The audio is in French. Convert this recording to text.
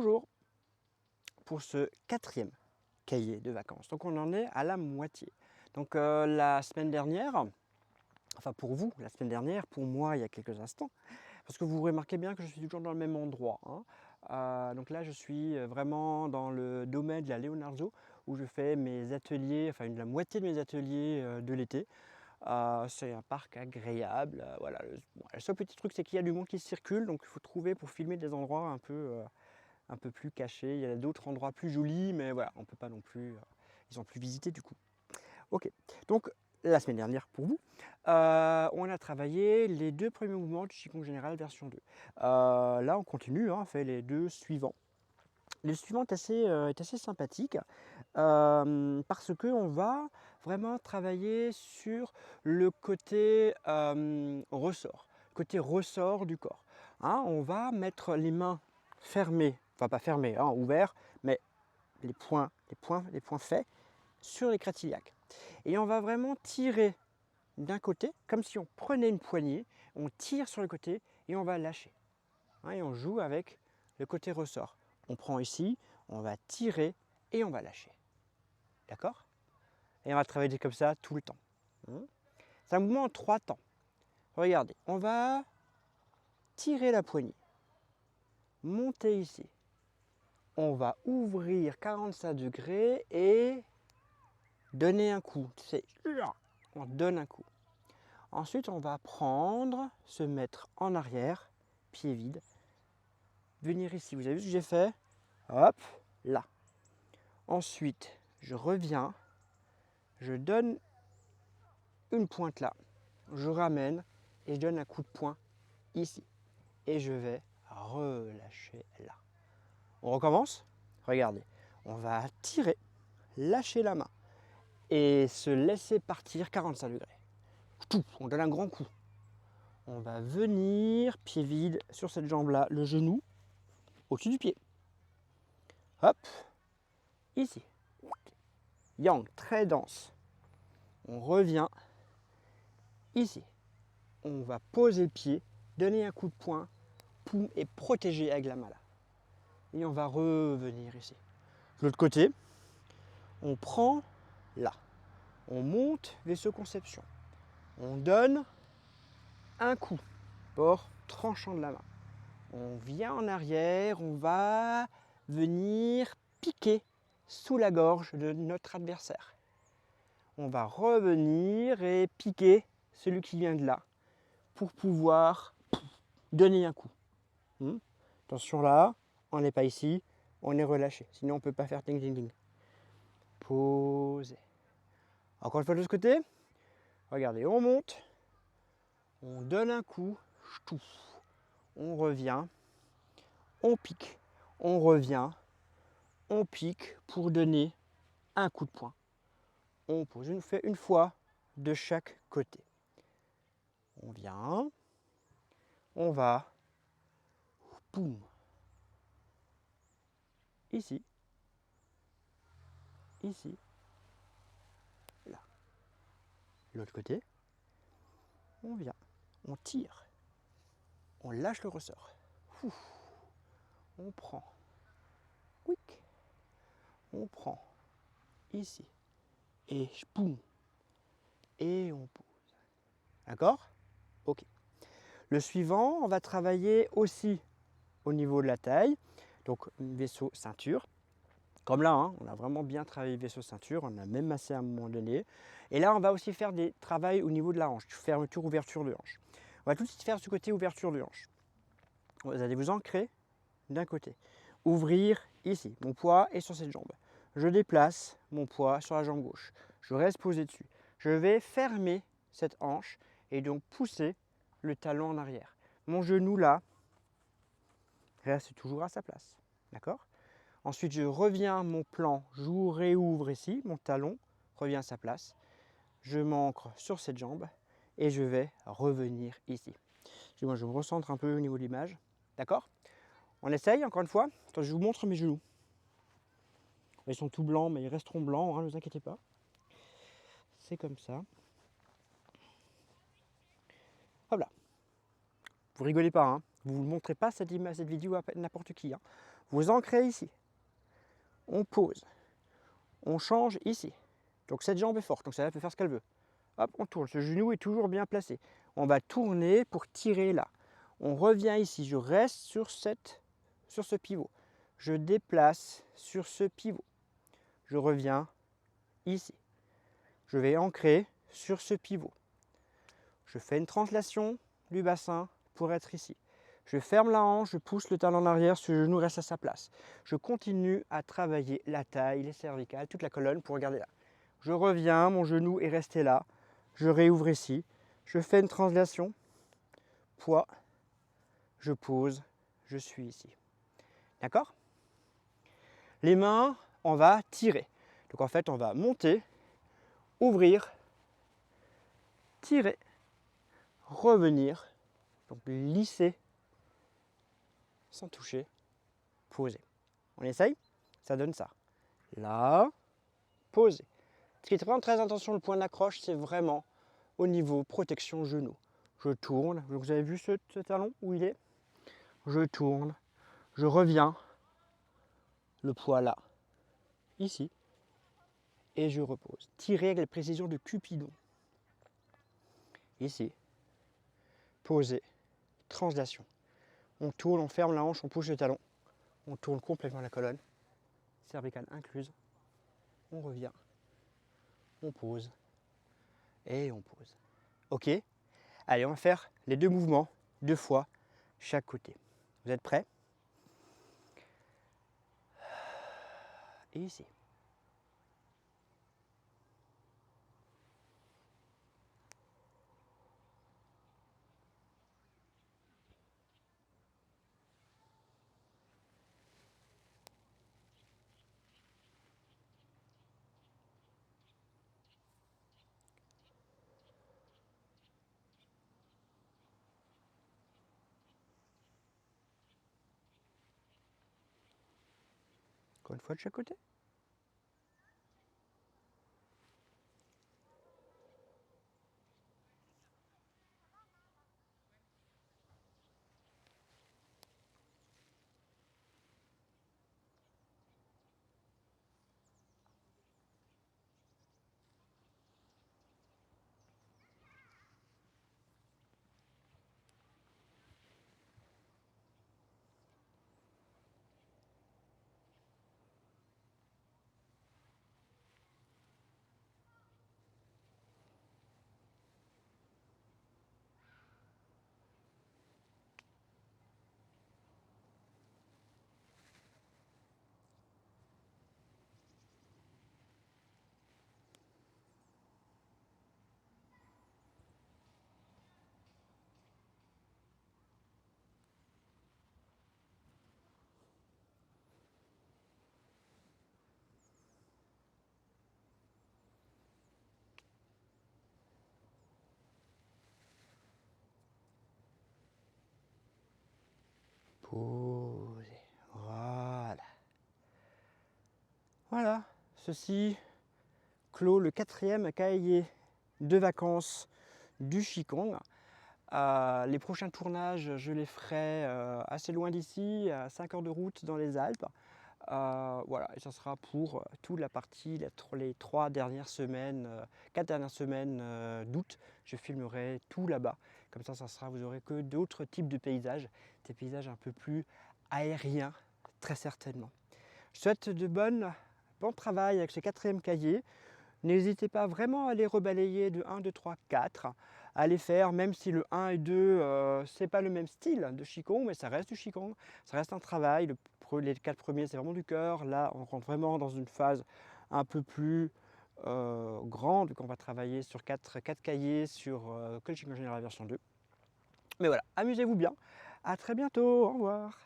Bonjour pour ce 4e cahier de vacances. Donc on en est à la moitié. Donc la semaine dernière, enfin pour vous la semaine dernière, pour moi il y a quelques instants, parce que vous remarquez bien que je suis toujours dans le même endroit. Donc là je suis vraiment dans le domaine de la Leonardo où je fais mes ateliers, enfin la moitié de mes ateliers de l'été. C'est un parc agréable. Voilà. Le seul petit truc c'est qu'il y a du monde qui circule, donc il faut trouver pour filmer des endroits un peu plus cachés. Il y a d'autres endroits plus jolis, mais voilà, on ne peut pas non plus, ils sont plus visités du coup. Ok, donc la semaine dernière pour vous, on a travaillé les 2 premiers mouvements du Qigong Général version 2. Là on continue, on fait les 2 suivants. Le suivant est assez sympathique parce qu'on va vraiment travailler sur le côté ressort du corps. On va mettre les mains fermées, enfin pas fermées, ouverts, mais les poings faits sur les crêtes-iliaques. Et on va vraiment tirer d'un côté, comme si on prenait une poignée, on tire sur le côté et on va lâcher. Et on joue avec le côté ressort. On prend ici, on va tirer et on va lâcher. D'accord? Et on va travailler comme ça tout le temps. C'est un mouvement en 3 temps. Regardez, on va tirer la poignée, monter ici. On va ouvrir 45 degrés et donner un coup. On donne un coup. Ensuite, on va prendre, se mettre en arrière, pied vide, venir ici. Vous avez vu ce que j'ai fait? Hop, là. Ensuite, je reviens, je donne une pointe là, je ramène et je donne un coup de poing ici. Et je vais relâcher là. On recommence? Regardez, on va tirer, lâcher la main et se laisser partir 45 degrés. On donne un grand coup. On va venir, pied vide, sur cette jambe-là, le genou au-dessus du pied. Hop, ici. Yang, très dense. On revient ici. On va poser le pied, donner un coup de poing, poum, et protéger avec la main là. Et on va revenir ici. De l'autre côté, on prend là. On monte vaisseau conception. On donne un coup, port tranchant de la main. On vient en arrière, on va venir piquer sous la gorge de notre adversaire. On va revenir et piquer celui qui vient de là pour pouvoir donner un coup. Attention là, on n'est pas ici, on est relâché. Sinon on ne peut pas faire ding ding ding. Posez. Encore une fois de l'autre côté. Regardez, on monte, on donne un coup, on revient, on pique, on revient, on pique pour donner un coup de poing. On pose, on fait une fois de chaque côté. On vient, on va, boum, ici, ici, là. L'autre côté, on vient, on tire, on lâche le ressort. On prend, quick, on prend, ici, et boum, et on pose. D'accord? Ok. Le suivant, on va travailler aussi au niveau de la taille, donc vaisseau ceinture. Comme là, on a vraiment bien travaillé le vaisseau ceinture, on a même massé à un moment donné. Et là, on va aussi faire des travaux au niveau de la hanche, fermeture, ouverture de hanche. On va tout de suite faire ce côté ouverture de hanche. Vous allez vous ancrer d'un côté. Ouvrir ici, mon poids est sur cette jambe. Je déplace mon poids sur la jambe gauche. Je reste posé dessus. Je vais fermer cette hanche et donc pousser le talon en arrière. Mon genou là reste toujours à sa place. D'accord? Ensuite, je reviens mon plan, je réouvre ici, mon talon revient à sa place. Je m'ancre sur cette jambe et je vais revenir ici. Excusez-moi, je me recentre un peu au niveau de l'image. D'accord? On essaye encore une fois. Attends, je vous montre mes genoux. Ils sont tout blancs, mais ils resteront blancs, ne vous inquiétez pas. C'est comme ça. Hop là. Vous rigolez pas, vous ne montrez pas cette vidéo à n'importe qui. Vous ancrez ici. On pose. On change ici. Donc cette jambe est forte, donc celle-là peut faire ce qu'elle veut. Hop, on tourne. Ce genou est toujours bien placé. On va tourner pour tirer là. On revient ici. Je reste sur ce pivot. Je déplace sur ce pivot. Je reviens ici. Je vais ancrer sur ce pivot. Je fais une translation du bassin pour être ici. Je ferme la hanche, je pousse le talon en arrière, ce genou reste à sa place. Je continue à travailler la taille, les cervicales, toute la colonne pour regarder là. Je reviens, mon genou est resté là. Je réouvre ici. Je fais une translation. Poids. Je pose. Je suis ici. D'accord? Les mains, on va tirer. Donc en fait, on va monter, ouvrir, tirer, revenir, donc lisser, sans toucher, poser. On essaye? Ça donne ça. Là, poser. Ce qui est vraiment très attention, le point d'accroche, c'est vraiment au niveau protection genou. Je tourne, vous avez vu ce talon où il est? Je tourne, je reviens, le poids là, ici, et je repose. Tirer avec la précision de Cupidon. Ici, poser, translation. On tourne, on ferme la hanche, on pousse le talon, on tourne complètement la colonne, cervicale incluse, on revient, on pose, et on pose. Ok? Allez, on va faire les deux mouvements, 2 fois, chaque côté. Vous êtes prêts? Et ici. Encore une fois de chaque côté. Posez. Voilà. Voilà. Ceci clôt le 4e cahier de vacances du Qigong. Les prochains tournages, je les ferai assez loin d'ici, à 5 heures de route dans les Alpes. Voilà, et ça sera pour toute la partie, les 3 dernières semaines, 4 dernières semaines d'août. Je filmerai tout là-bas. Comme ça sera, vous aurez que d'autres types de paysages, des paysages un peu plus aériens, très certainement. Je souhaite bon travail avec ce 4e cahier. N'hésitez pas vraiment à les rebalayer de 1, 2, 3, 4, à les faire, même si le 1 et 2, c'est pas le même style de Qigong, mais ça reste du Qigong, ça reste un travail. Les 4 premiers, c'est vraiment du cœur. Là, on rentre vraiment dans une phase un peu plus grande, qu'on va travailler sur 4 cahiers sur que le Qigong Général version 2. Mais voilà, amusez-vous bien. À très bientôt, au revoir.